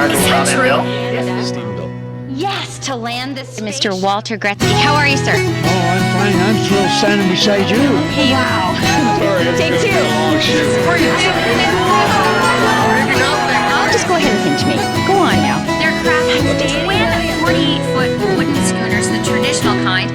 Central. Yes, to land this. Mr. Walter Gretzky. How are you, sir? Oh, I'm fine. I'm still standing beside you. Wow. Take two. I'll just go ahead and pinch me. Go on now. They're craft when 48-foot wooden schooners, the traditional kind.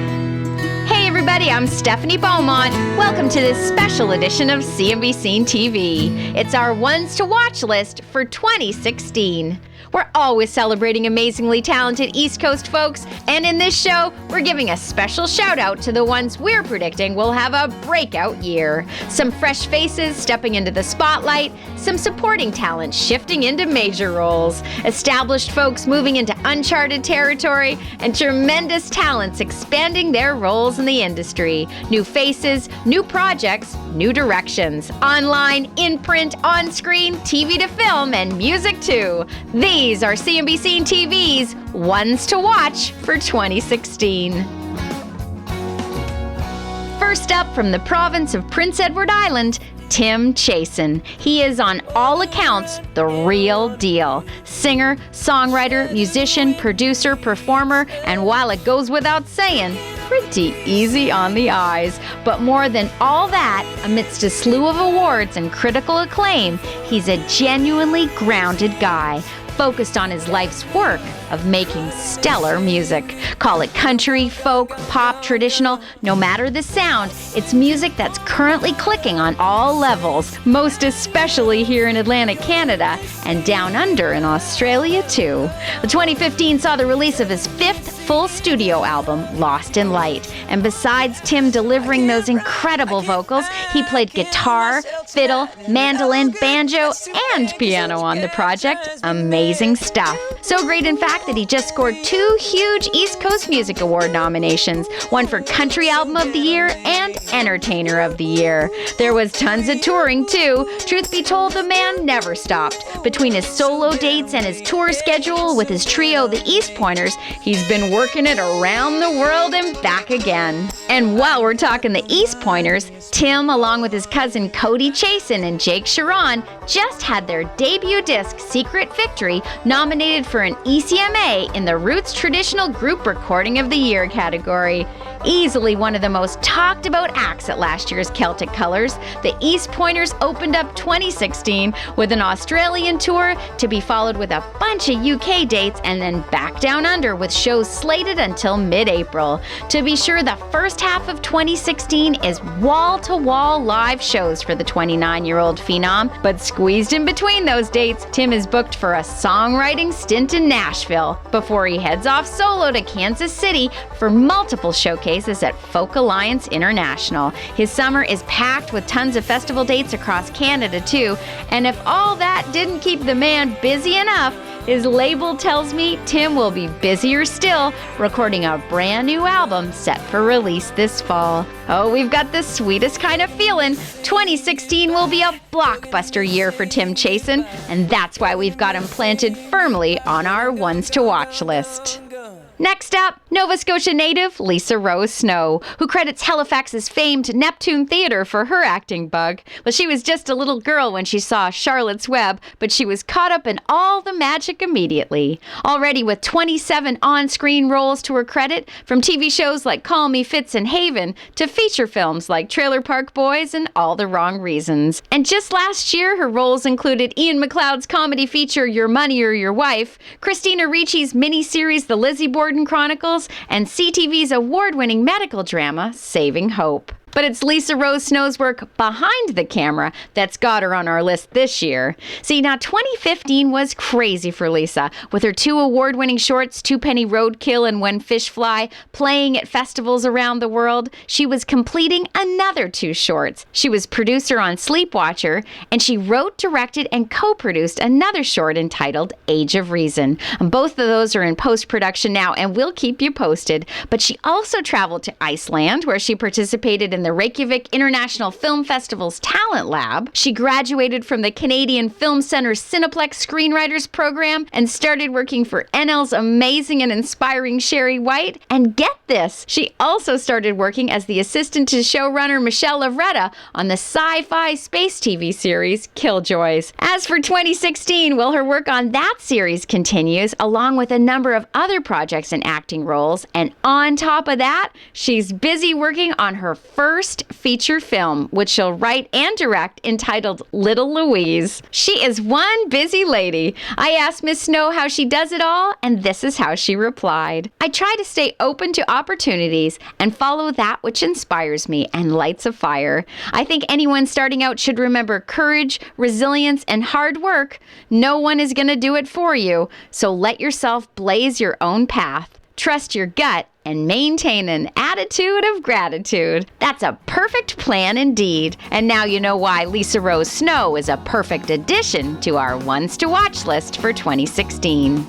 Hey everybody, I'm Stephanie Beaumont. Welcome to this special edition of CNBC TV. It's our ones to watch list for 2016. We're always celebrating amazingly talented East Coast folks, and in this show, we're giving a special shout out to the ones we're predicting will have a breakout year. Some fresh faces stepping into the spotlight, some supporting talent shifting into major roles, established folks moving into uncharted territory, and tremendous talents expanding their roles in the industry. New faces, new projects, new directions. Online, in print, on screen, TV to film, and music too. These are CNBC TV's ones to watch for 2016. First up, from the province of Prince Edward Island, Tim Chasin. He is on all accounts the real deal. Singer, songwriter, musician, producer, performer, and while it goes without saying, pretty easy on the eyes. But more than all that, amidst a slew of awards and critical acclaim, he's a genuinely grounded guy, focused on his life's work of making stellar music. Call it country, folk, pop, traditional, no matter the sound, it's music that's currently clicking on all levels, most especially here in Atlantic Canada and down under in Australia too. 2015 saw the release of his fifth full studio album, Lost in Light. And besides Tim delivering those incredible vocals, he played guitar, fiddle, mandolin, banjo, and piano on the project. Amazing stuff. So great, in fact, that he just scored 2 huge East Coast Music Award nominations, one for Country Album of the Year and Entertainer of the Year. There was tons of touring, too. Truth be told, the man never stopped. Between his solo dates and his tour schedule with his trio, the East Pointers, he's been working it around the world and back again. And while we're talking the East Pointers, Tim, along with his cousin Cody Chasin and Jake Sharon, just had their debut disc, Secret Victory, nominated for an ECMA in the Roots Traditional Group Recording of the Year category. Easily one of the most talked about acts at last year's Celtic Colours, the East Pointers opened up 2016 with an Australian tour to be followed with a bunch of UK dates and then back down under with shows slated until mid-April. To be sure, the first half of 2016 is wall-to-wall live shows for the 29-year-old phenom, but squeezed in between those dates, Tim is booked for a songwriting stint in Nashville before he heads off solo to Kansas City for multiple showcases at Folk Alliance International. His summer is packed with tons of festival dates across Canada too, and if all that didn't keep the man busy enough, his label tells me Tim will be busier still, recording a brand new album set for release this fall. Oh, we've got the sweetest kind of feeling. 2016 will be a blockbuster year for Tim Chasin, and that's why we've got him planted firmly on our ones to watch list. Next up, Nova Scotia native Lisa Rose Snow, who credits Halifax's famed Neptune Theatre for her acting bug. Well, she was just a little girl when she saw Charlotte's Web, but she was caught up in all the magic immediately. Already with 27 on-screen roles to her credit, from TV shows like Call Me Fitz and Haven to feature films like Trailer Park Boys and All the Wrong Reasons. And just last year, her roles included Ian McLeod's comedy feature Your Money or Your Wife, Christina Ricci's miniseries The Lizzie Borden Chronicles, and CTV's award-winning medical drama, Saving Hope. But it's Lisa Rose Snow's work behind the camera that's got her on our list this year. See, now 2015 was crazy for Lisa, with her 2 award-winning shorts, Two Penny Roadkill and When Fish Fly, playing at festivals around the world. She was completing another 2 shorts. She was producer on Sleepwatcher, and she wrote, directed, and co-produced another short entitled Age of Reason. Both of those are in post-production now, and we'll keep you posted. But she also traveled to Iceland, where she participated in the Reykjavik International Film Festival's Talent Lab. She graduated from the Canadian Film Centre's Cineplex Screenwriters Program and started working for NL's amazing and inspiring Sherry White. And get this, she also started working as the assistant to showrunner Michelle Lovretta on the sci-fi space TV series Killjoys. As for 2016, well, her work on that series continues, along with a number of other projects and acting roles. And on top of that, she's busy working on her first feature film, which she'll write and direct, entitled Little Louise. She is one busy lady. I asked Miss Snow how she does it all, and this is how she replied. I try to stay open to opportunities and follow that which inspires me and lights a fire. I think anyone starting out should remember courage, resilience, and hard work. No one is going to do it for you, so let yourself blaze your own path. Trust your gut and maintain an attitude of gratitude. That's a perfect plan indeed. And now you know why Lisa Rose Snow is a perfect addition to our Ones to Watch list for 2016.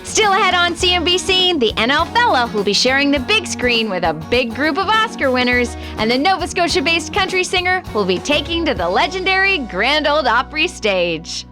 Still ahead on CNBC, the NL fella who'll be sharing the big screen with a big group of Oscar winners, and the Nova Scotia-based country singer who'll be taking to the legendary Grand Ole Opry stage.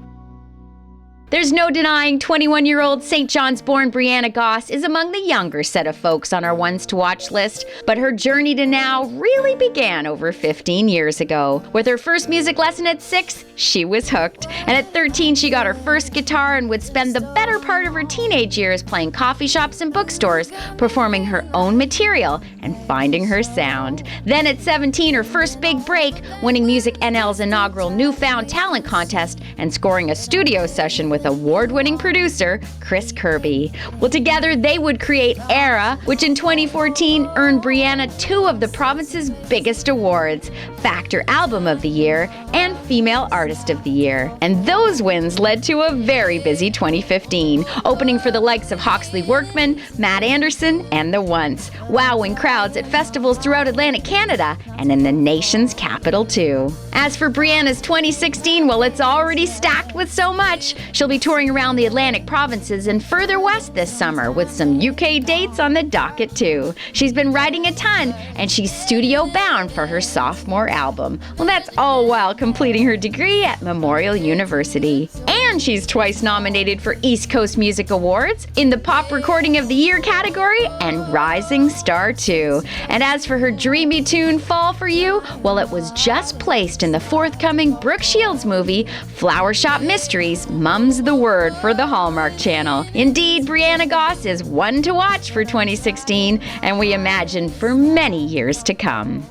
There's no denying 21-year-old St. John's-born Brianna Goss is among the younger set of folks on our Ones to Watch list, but her journey to now really began over 15 years ago. With her first music lesson at 6, she was hooked. And at 13, she got her first guitar and would spend the better part of her teenage years playing coffee shops and bookstores, performing her own material and finding her sound. Then at 17, her first big break, winning Music NL's inaugural Newfound Talent contest and scoring a studio session with award-winning producer Chris Kirby. Well, together they would create Era, which in 2014 earned Brianna 2 of the province's biggest awards, Factor Album of the Year and Female Artist of the Year. And those wins led to a very busy 2015, opening for the likes of Hawksley Workman, Matt Anderson, and The Once, wowing crowds at festivals throughout Atlantic Canada and in the nation's capital too. As for Brianna's 2016, well, it's already stacked with so much. She'll be touring around the Atlantic provinces and further west this summer with some UK dates on the docket too. She's been writing a ton and she's studio bound for her sophomore album. Well, that's all while completing her degree at Memorial University. And she's twice nominated for East Coast Music Awards in the Pop Recording of the Year category and Rising Star 2. And as for her dreamy tune Fall For You, well, it was just placed in the forthcoming Brooke Shields movie Flower Shop Mysteries, Mum's the Word for the Hallmark Channel. Indeed, Brianna Goss is one to watch for 2016, and we imagine for many years to come.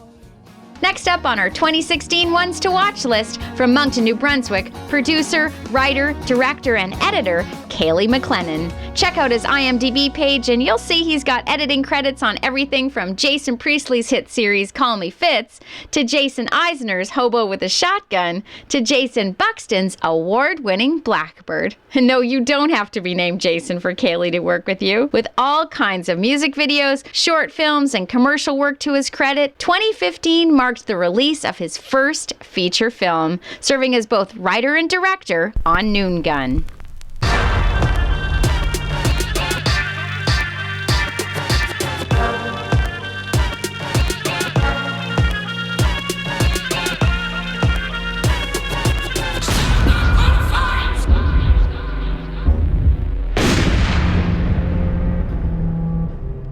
Next up on our 2016 Ones to Watch list, from Moncton, New Brunswick, producer, writer, director, and editor, Kaylee McLennan. Check out his IMDb page and you'll see he's got editing credits on everything from Jason Priestley's hit series Call Me Fitz, to Jason Eisner's Hobo with a Shotgun, to Jason Buxton's award-winning Blackbird. And no, you don't have to be named Jason for Kaylee to work with you. With all kinds of music videos, short films, and commercial work to his credit, 2015 marked the release of his first feature film, serving as both writer and director on Noon Gun.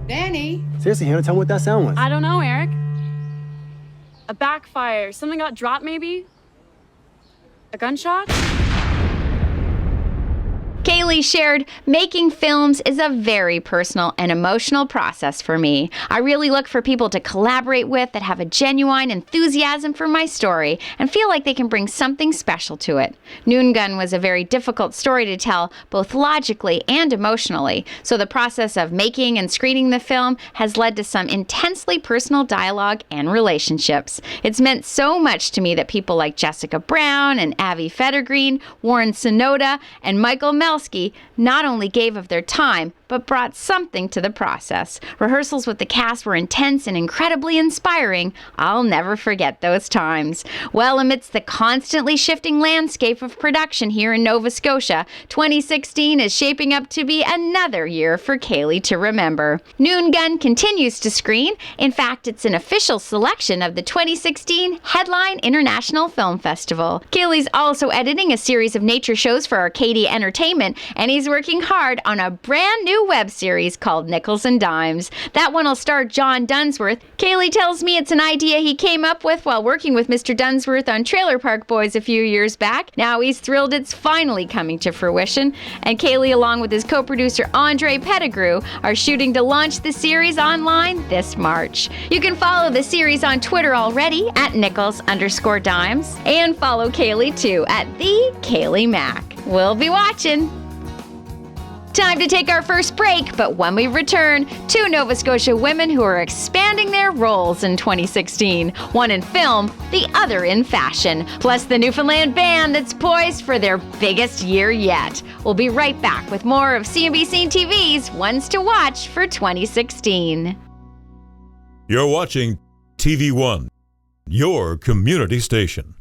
Danny? Seriously, Hannah, tell me what that sound was. I don't know, Eric. A backfire. Something got dropped, maybe? A gunshot? Kaylee shared, making films is a very personal and emotional process for me. I really look for people to collaborate with that have a genuine enthusiasm for my story and feel like they can bring something special to it. Noon Gun was a very difficult story to tell, both logically and emotionally, so the process of making and screening the film has led to some intensely personal dialogue and relationships. It's meant so much to me that people like Jessica Brown and Avi Federgreen, Warren Sonoda, and Michael Melsky not only gave of their time, but brought something to the process. Rehearsals with the cast were intense and incredibly inspiring. I'll never forget those times. Well, amidst the constantly shifting landscape of production here in Nova Scotia, 2016 is shaping up to be another year for Kaylee to remember. Noon Gun continues to screen. In fact, it's an official selection of the 2016 Headline International Film Festival. Kaylee's also editing a series of nature shows for Arcadia Entertainment, and he's working hard on a brand new web series called Nickels and Dimes. That one will star John Dunsworth. Kaylee tells me it's an idea he came up with while working with Mr. Dunsworth on Trailer Park Boys a few years back. Now he's thrilled it's finally coming to fruition, and Kaylee, along with his co-producer Andre Pettigrew, are shooting to launch the series online this March. You can follow the series on Twitter already at Nickels_Dimes, and follow Kaylee too at the Kaylee Mac. We'll be watching. Time to take our first break, but when we return, two Nova Scotia women who are expanding their roles in 2016. One in film, the other in fashion. Plus the Newfoundland band that's poised for their biggest year yet. We'll be right back with more of CNBC TV's Ones to Watch for 2016. You're watching TV1, your community station.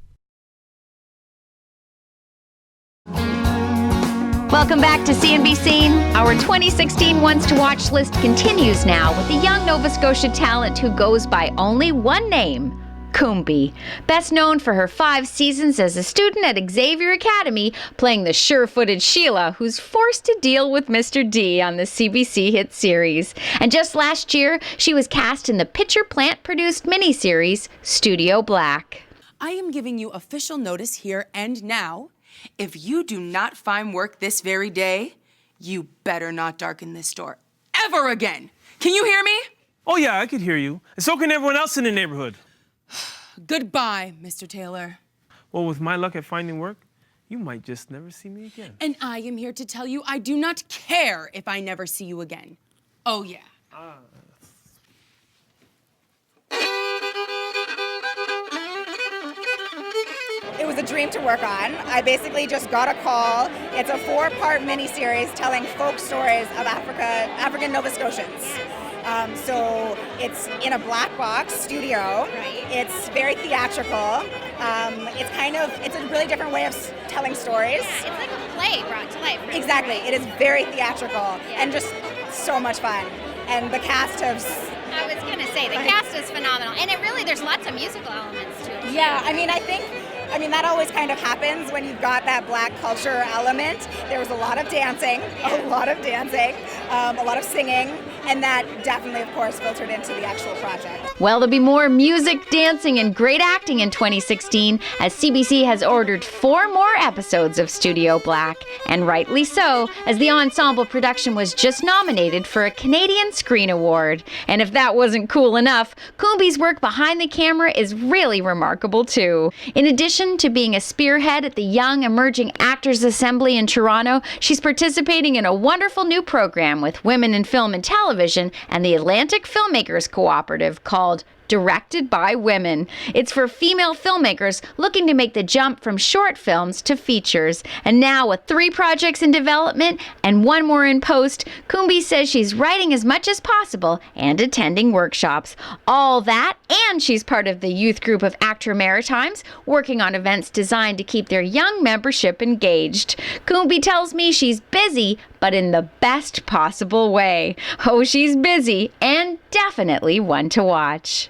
Welcome back to CNBC. Our 2016 Ones to Watch list continues now with the young Nova Scotia talent who goes by only one name, Coombi. Best known for her 5 seasons as a student at Xavier Academy, playing the sure-footed Sheila, who's forced to deal with Mr. D on the CBC hit series. And just last year, she was cast in the Pitcher Plant-produced miniseries, Studio Black. I am giving you official notice here and now. If you do not find work this very day, you better not darken this door ever again. Can you hear me? Oh, yeah, I could hear you. And so can everyone else in the neighborhood. Goodbye, Mr. Taylor. Well, with my luck at finding work, you might just never see me again. And I am here to tell you I do not care if I never see you again. Oh, yeah. It was a dream to work on. I basically just got a call. It's a 4-part miniseries telling folk stories of African Nova Scotians. So it's in a black box studio. Right. It's very theatrical. It's a really different way of telling stories. Yeah, it's like a play brought to life. Right? Exactly. It is very theatrical and just so much fun. And the cast has... I was going to say, the cast is phenomenal. And there's lots of musical elements to it. Yeah, I mean, that always kind of happens when you've got that black culture element. There was a lot of dancing, a lot of singing, and that definitely, of course, filtered into the actual project. Well, there'll be more music, dancing, and great acting in 2016 as CBC has ordered 4 more episodes of Studio Black, and rightly so, as the ensemble production was just nominated for a Canadian Screen Award. And if that wasn't cool enough, Coombi's work behind the camera is really remarkable too. In addition to being a spearhead at the Young Emerging Actors Assembly in Toronto, she's participating in a wonderful new program with Women in Film and Television and the Atlantic Filmmakers Cooperative called Directed by Women. It's for female filmmakers looking to make the jump from short films to features. And now with 3 projects in development and 1 more in post, Coombi says she's writing as much as possible and attending workshops. All that, and she's part of the youth group of Actor Maritimes, working on events designed to keep their young membership engaged. Coombi tells me she's busy, but in the best possible way. Oh, she's busy and definitely one to watch.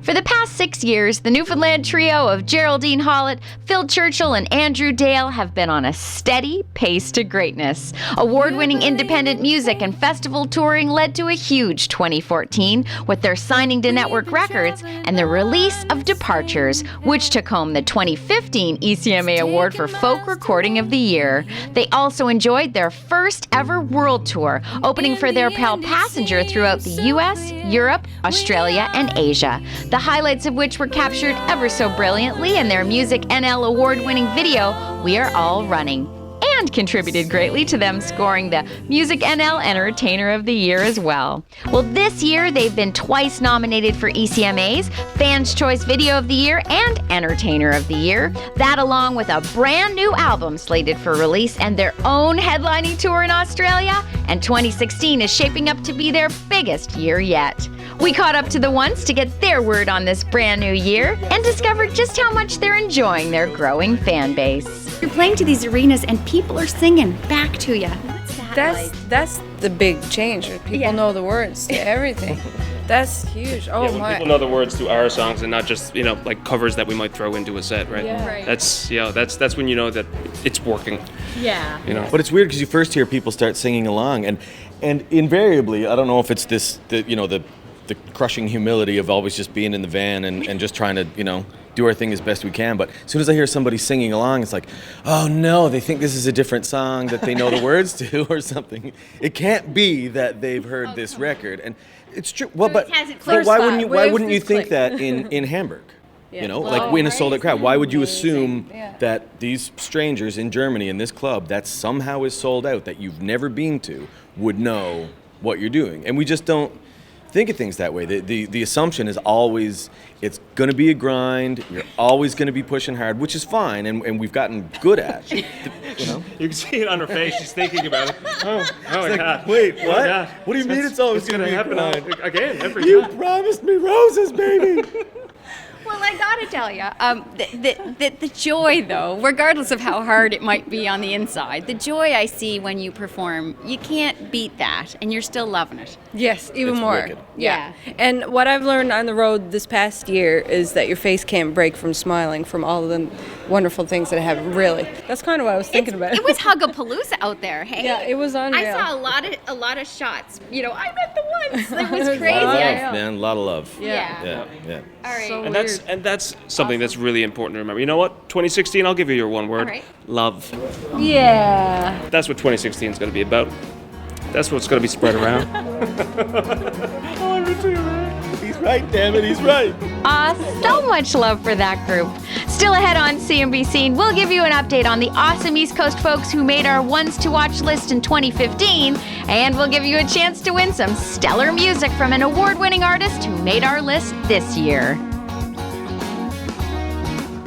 For the past 6 years, the Newfoundland trio of Geraldine Hollett, Phil Churchill, and Andrew Dale have been on a steady pace to greatness. Award-winning independent music and festival touring led to a huge 2014 with their signing to Network Records and the release of Departures, which took home the 2015 ECMA Award for Folk Recording of the Year. They also enjoyed their first ever world tour, opening for their pal Passenger throughout the US, Europe, Australia, and Asia. The highlights of which were captured ever so brilliantly in their Music NL award-winning video, We Are All Running. and contributed greatly to them scoring the Music NL Entertainer of the Year as well. Well, this year they've been twice nominated for ECMA's Fans' Choice Video of the Year and Entertainer of the Year. That along with a brand new album slated for release and their own headlining tour in Australia, and 2016 is shaping up to be their biggest year yet. We caught up to the Once to get their word on this brand new year and discovered just how much they're enjoying their growing fan base. You're playing to these arenas and people are singing back to you. That's the big change. People know the words to everything. That's huge. Oh when my! People know the words to our songs and not just like covers that we might throw into a set, right? Yeah. Right. That's when you know that it's working. Yeah. But it's weird because you first hear people start singing along, and invariably, I don't know if it's the crushing humility of always just being in the van and just trying to do our thing as best we can. But as soon as I hear somebody singing along, it's like, oh no, they think this is a different song that they know the words to or something. It can't be that they've heard this record, and it's true. Well, but why wouldn't you think that in Hamburg? Like in a sold out crowd. Why would you assume that these strangers in Germany in this club that somehow is sold out that you've never been to would know what you're doing? And we just don't think of things that way. The assumption is always it's going to be a grind. You're always going to be pushing hard, which is fine, and we've gotten good at. You can see it on her face. She's thinking about it. Oh my God. Wait, Oh what? my God. What do you mean it's always going to be a happen grind? again every You time? promised me roses, baby. Well, I gotta tell you, the joy, though, regardless of how hard it might be on the inside, the joy I see when you perform, you can't beat that, and you're still loving it. Yes, even It's more. wicked. Yeah. And what I've learned on the road this past year is that your face can't break from smiling from all of the wonderful things that I have. Really, that's kind of what I was thinking about. It was Hugapalooza out there, hey? Yeah, it was unreal. I saw a lot of shots. I met the ones. It was crazy. A lot of I love, man. A lot of love. Yeah. Yeah. All right. So And that's something that's really important to remember. You know what? 2016, I'll give you your one word. All right. Love. Yeah. That's what 2016 is going to be about. That's what's going to be spread around. He's right, damn it, he's right. So much love for that group. Still ahead on CNBC, we'll give you an update on the awesome East Coast folks who made our ones to watch list in 2015, and we'll give you a chance to win some stellar music from an award-winning artist who made our list this year.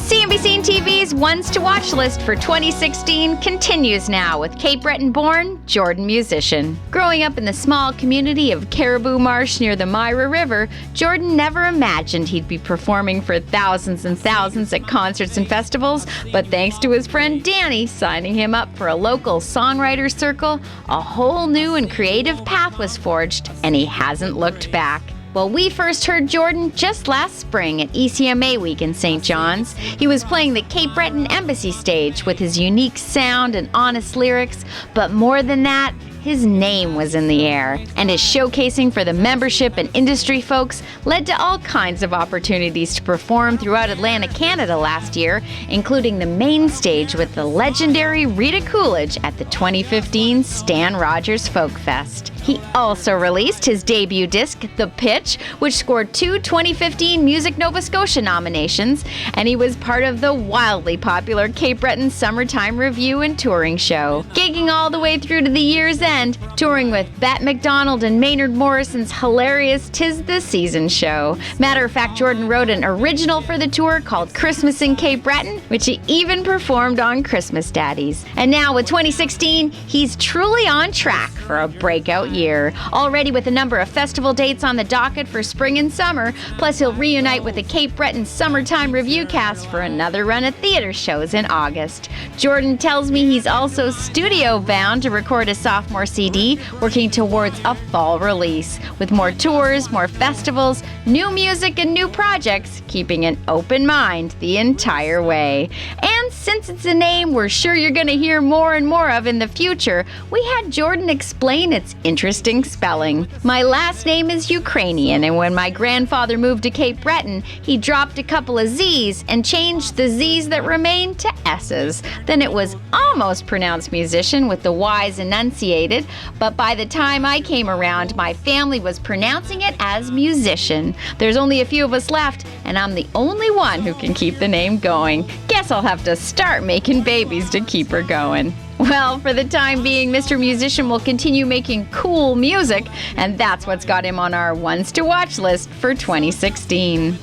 CNBC TV's Ones to Watch list for 2016 continues now with Cape Breton-born Jordan musician. Growing up in the small community of Caribou Marsh near the Myra River, Jordan never imagined he'd be performing for thousands and thousands at concerts and festivals, but thanks to his friend Danny signing him up for a local songwriter circle, a whole new and creative path was forged, and he hasn't looked back. Well, we first heard Jordan just last spring at ECMA Week in St. John's. He was playing the Cape Breton Embassy stage with his unique sound and honest lyrics, but more than that, his name was in the air, and his showcasing for the membership and industry folks led to all kinds of opportunities to perform throughout Atlantic Canada last year, including the main stage with the legendary Rita Coolidge at the 2015 Stan Rogers Folk Fest. He also released his debut disc, The Pitch, which scored 2 2015 Music Nova Scotia nominations, and he was part of the wildly popular Cape Breton Summertime Review and Touring Show, gigging all the way through to the year's end, touring with Bette McDonald and Maynard Morrison's hilarious 'Tis the Season show. Matter of fact, Jordan wrote an original for the tour called Christmas in Cape Breton, which he even performed on Christmas Daddies. And now with 2016, he's truly on track for a breakout year. Already with a number of festival dates on the docket for spring and summer, plus he'll reunite with the Cape Breton Summertime Review cast for another run of theater shows in August. Jordan tells me he's also studio bound to record a sophomore CD, working towards a fall release, with more tours, more festivals, new music, and new projects, keeping an open mind the entire way. And since it's a name we're sure you're going to hear more and more of in the future, we had Jordan explain its interesting spelling. My last name is Ukrainian, and when my grandfather moved to Cape Breton, he dropped a couple of Z's and changed the Z's that remained to S's. Then it was almost pronounced musician with the Y's enunciated, but by the time I came around, my family was pronouncing it as musician. There's only a few of us left, and I'm the only one who can keep the name going. Guess I'll have to start making babies to keep her going. Well, for the time being, Mr. Musician will continue making cool music, and that's what's got him on our ones to watch list for 2016.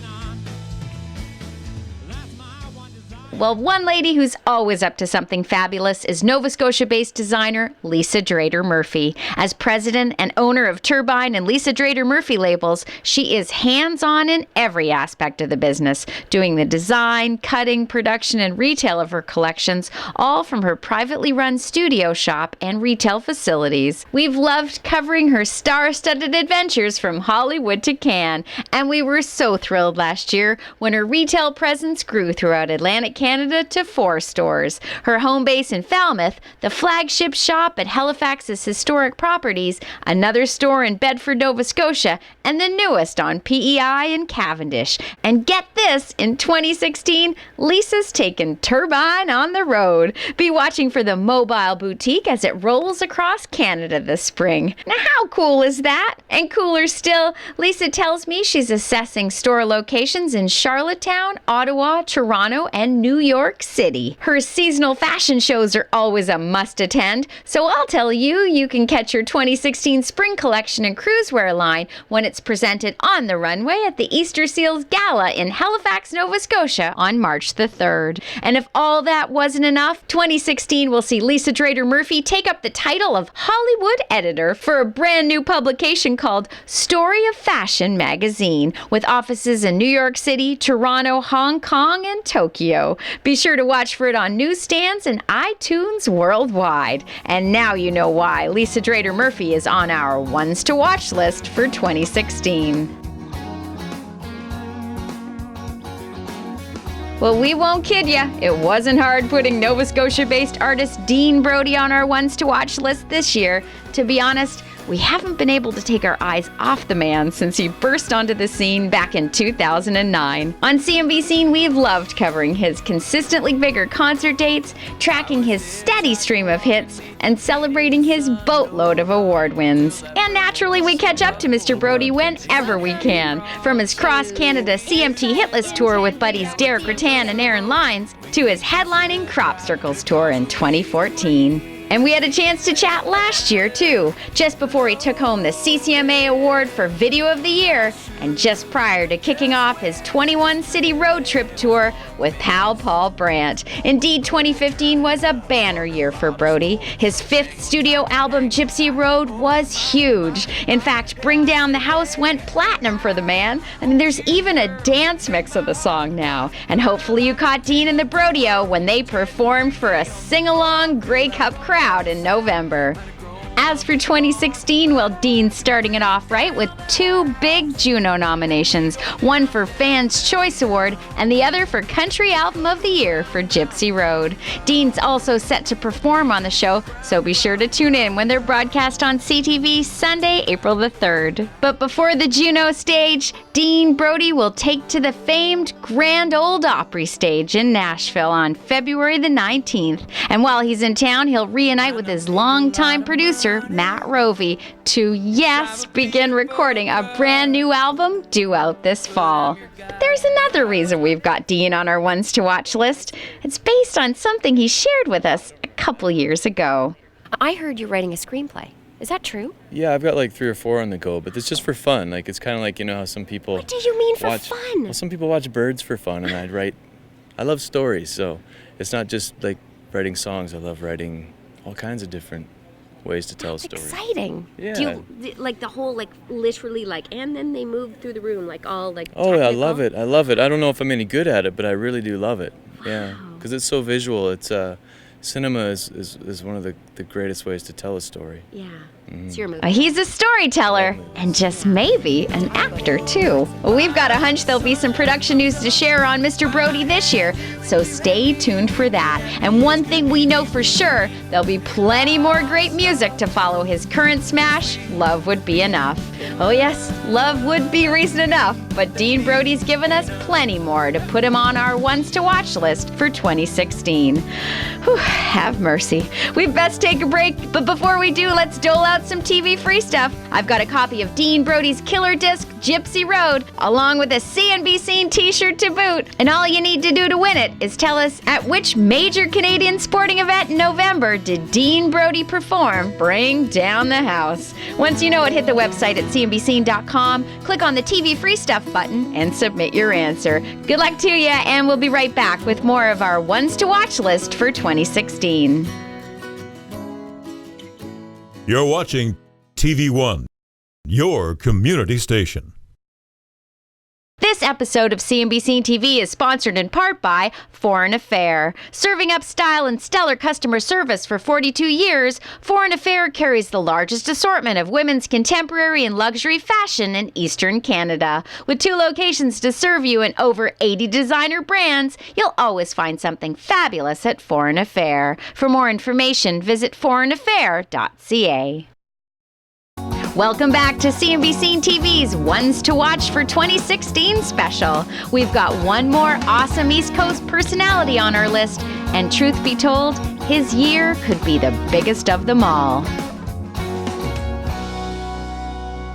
Well, one lady who's always up to something fabulous is Nova Scotia-based designer Lisa Drader Murphy. As president and owner of Turbine and Lisa Drader Murphy labels, she is hands-on in every aspect of the business, doing the design, cutting, production, and retail of her collections, all from her privately run studio shop and retail facilities. We've loved covering her star-studded adventures from Hollywood to Cannes, and we were so thrilled last year when her retail presence grew throughout Atlantic Canada to 4 stores. Her home base in Falmouth, the flagship shop at Halifax's historic properties, another store in Bedford, Nova Scotia, and the newest on PEI in Cavendish. And get this, in 2016, Lisa's taken Turbine on the road. Be watching for the mobile boutique as it rolls across Canada this spring. Now, how cool is that? And cooler still, Lisa tells me she's assessing store locations in Charlottetown, Ottawa, Toronto, and New York City. Her seasonal fashion shows are always a must attend, so I'll tell you, you can catch your 2016 spring collection and cruisewear line when it's presented on the runway at the Easter Seals Gala in Halifax, Nova Scotia on March the 3rd. And if all that wasn't enough, 2016 will see Lisa Drader Murphy take up the title of Hollywood editor for a brand new publication called Story of Fashion magazine, with offices in New York City, Toronto, Hong Kong, and Tokyo. Be sure to watch for it on newsstands and iTunes worldwide. And now you know why Lisa Drader Murphy is on our ones to watch list for 2016. Well, we won't kid ya. It wasn't hard putting Nova Scotia-based artist Dean Brody on our ones to watch list this year. To be honest, we haven't been able to take our eyes off the man since he burst onto the scene back in 2009. On CMB Scene, we've loved covering his consistently bigger concert dates, tracking his steady stream of hits, and celebrating his boatload of award wins. And naturally, we catch up to Mr. Brody whenever we can, from his cross-Canada CMT Hitlist tour with buddies Derek Rattan and Aaron Lines, to his headlining Crop Circles tour in 2014. And we had a chance to chat last year, too, just before he took home the CCMA Award for Video of the Year, and just prior to kicking off his 21-city road trip tour with pal Paul Brandt. Indeed, 2015 was a banner year for Brody. His 5th studio album, Gypsy Road, was huge. In fact, Bring Down the House went platinum for the man. I mean, there's even a dance mix of the song now. And hopefully you caught Dean and the Brodeo when they performed for a sing-along Grey Cup crowd in November. As for 2016, well, Dean's starting it off right with 2 big Juno nominations, one for Fans' Choice Award and the other for Country Album of the Year for Gypsy Road. Dean's also set to perform on the show, so be sure to tune in when they're broadcast on CTV Sunday, April the 3rd. But before the Juno stage, Dean Brody will take to the famed Grand Ole Opry stage in Nashville on February the 19th. And while he's in town, he'll reunite with his longtime producer, Matt Rovey, to, yes, begin recording a brand new album due out this fall. But there's another reason we've got Dean on our ones to watch list. It's based on something he shared with us a couple years ago. I heard you're writing a screenplay. Is that true? Yeah, I've got like 3 or 4 on the go, but it's just for fun. Like, it's kind of like, you know how some people... What do you mean for fun? Well, some people watch birds for fun, and I love stories, so it's not just like writing songs. I love writing all kinds of different ways to tell a story. Exciting. Yeah. Do you, like the whole, like, literally, like, and then they move through the room, like, all, like, Oh, yeah, I technical? love it. I love it. I don't know if I'm any good at it, but I really do love it. Wow. Yeah, because it's so visual. It's cinema is one of the greatest ways to tell a story. Yeah. It's your movie. He's a storyteller, and just maybe an actor, too. We've got a hunch there'll be some production news to share on Mr. Brody this year, so stay tuned for that. And one thing we know for sure, there'll be plenty more great music to follow his current smash, Love Would Be Enough. Oh yes, love would be reason enough, but but Dean Brody's given us plenty more to put him on our ones to watch list for 2016. Whew, have mercy. We best take a break, but before we do, let's dole out some TV free stuff. I've got a copy of Dean Brody's killer disc, Gypsy Road, along with a CNBC t-shirt to boot. And all you need to do to win it is tell us at which major Canadian sporting event in November did Dean Brody perform Bring Down the House. Once you know it, hit the website at cnbc.com, click on the TV free stuff button, and submit your answer. Good luck to you, and we'll be right back with more of our ones to watch list for 2016. You're watching TV1, your community station. This episode of CNBC TV is sponsored in part by Foreign Affair. Serving up style and stellar customer service for 42 years, Foreign Affair carries the largest assortment of women's contemporary and luxury fashion in Eastern Canada. With 2 locations to serve you and over 80 designer brands, you'll always find something fabulous at Foreign Affair. For more information, visit foreignaffair.ca. Welcome back to CNBC TV's Ones to Watch for 2016 special. We've got one more awesome East Coast personality on our list, and truth be told, his year could be the biggest of them all.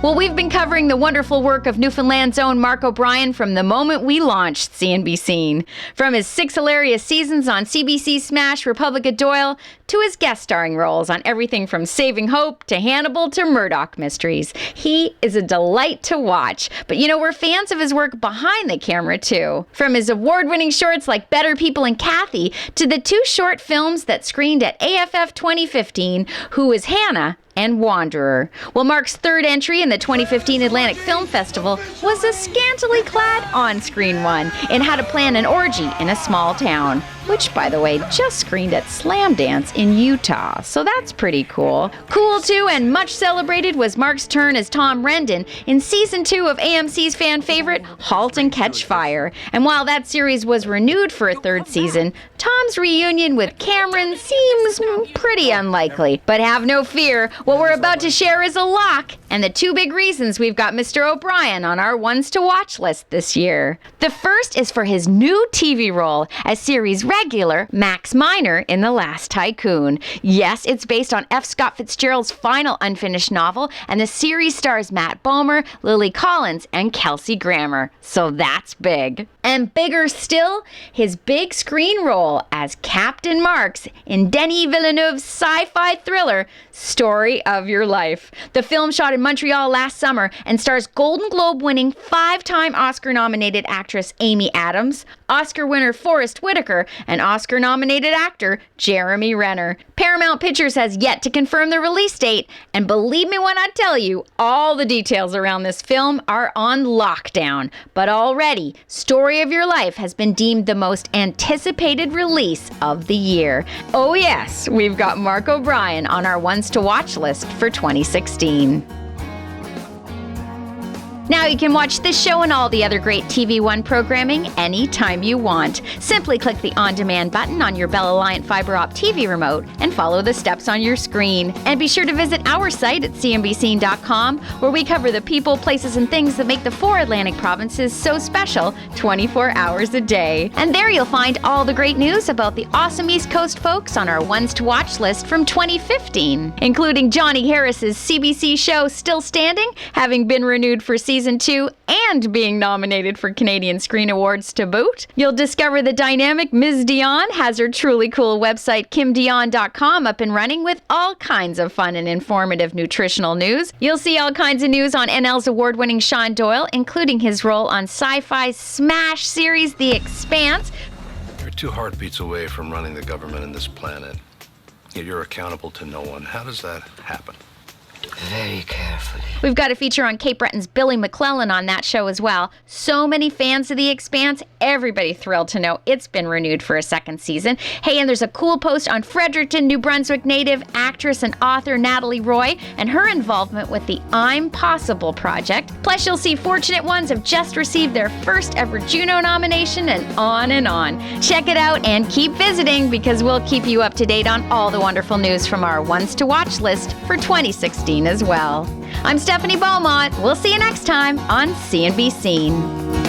Well, we've been covering the wonderful work of Newfoundland's own Mark O'Brien from the moment we launched CNBC. From his 6 hilarious seasons on CBC Smash Republic of Doyle to his guest starring roles on everything from Saving Hope to Hannibal to Murdoch Mysteries. He is a delight to watch. But you know, we're fans of his work behind the camera too. From his award-winning shorts like Better People and Kathy to the 2 short films that screened at AFF 2015, Who is Hannah and Wanderer. Well, Mark's 3rd entry in the 2015 Atlantic Film Festival was a scantily clad on-screen one in How to Plan an Orgy in a Small Town, which, by the way, just screened at Slam Dance in Utah, so that's pretty cool. Cool, too, and much celebrated was Mark's turn as Tom Rendon in Season 2 of AMC's fan favorite, Halt and Catch Fire. And while that series was renewed for a 3rd season, Tom's reunion with Cameron seems pretty unlikely. But have no fear, what we're about to share is a lock, and the 2 big reasons we've got Mr. O'Brien on our ones to watch list this year. The first is for his new TV role as series regular Max Minor in The Last Tycoon. Yes, it's based on F. Scott Fitzgerald's final unfinished novel, and the series stars Matt Bomer, Lily Collins, and Kelsey Grammer. So that's big. And bigger still, his big screen role as Captain Marks in Denis Villeneuve's sci-fi thriller, Story of Your Life. The film shot in Montreal last summer and stars Golden Globe-winning 5-time Oscar-nominated actress Amy Adams, Oscar winner Forrest Whitaker, and Oscar-nominated actor Jeremy Renner. Paramount Pictures has yet to confirm the release date, and believe me when I tell you, all the details around this film are on lockdown. But already, Story of Your Life has been deemed the most anticipated release of the year. Oh yes, we've got Mark O'Brien on our ones to watch list for 2016. Now you can watch this show and all the other great TV1 programming anytime you want. Simply click the on-demand button on your Bell Alliant Fiber Op TV remote and follow the steps on your screen. And be sure to visit our site at cnbc.com, where we cover the people, places, and things that make the 4 Atlantic provinces so special 24 hours a day. And there you'll find all the great news about the awesome East Coast folks on our ones to watch list from 2015, including Johnny Harris's CBC show Still Standing, having been renewed for Season 2 and being nominated for Canadian Screen Awards to boot. You'll discover the dynamic Ms. Dion has her truly cool website kimdion.com up and running with all kinds of fun and informative nutritional news. You'll see all kinds of news on NL's award-winning Sean Doyle, including his role on sci-fi's smash series The Expanse. You're 2 heartbeats away from running the government in this planet. Yet you're accountable to no one. How does that happen? Very carefully. We've got a feature on Cape Breton's Billy McClellan on that show as well. So many fans of The Expanse, everybody thrilled to know it's been renewed for a 2nd season. Hey, and there's a cool post on Fredericton, New Brunswick native actress and author Natalie Roy and her involvement with the I'm Possible project. Plus, you'll see Fortunate Ones have just received their first ever Juno nomination and on and on. Check it out and keep visiting, because we'll keep you up to date on all the wonderful news from our ones to watch list for 2016 as well. I'm Stephanie Beaumont. We'll see you next time on See and Be Seen.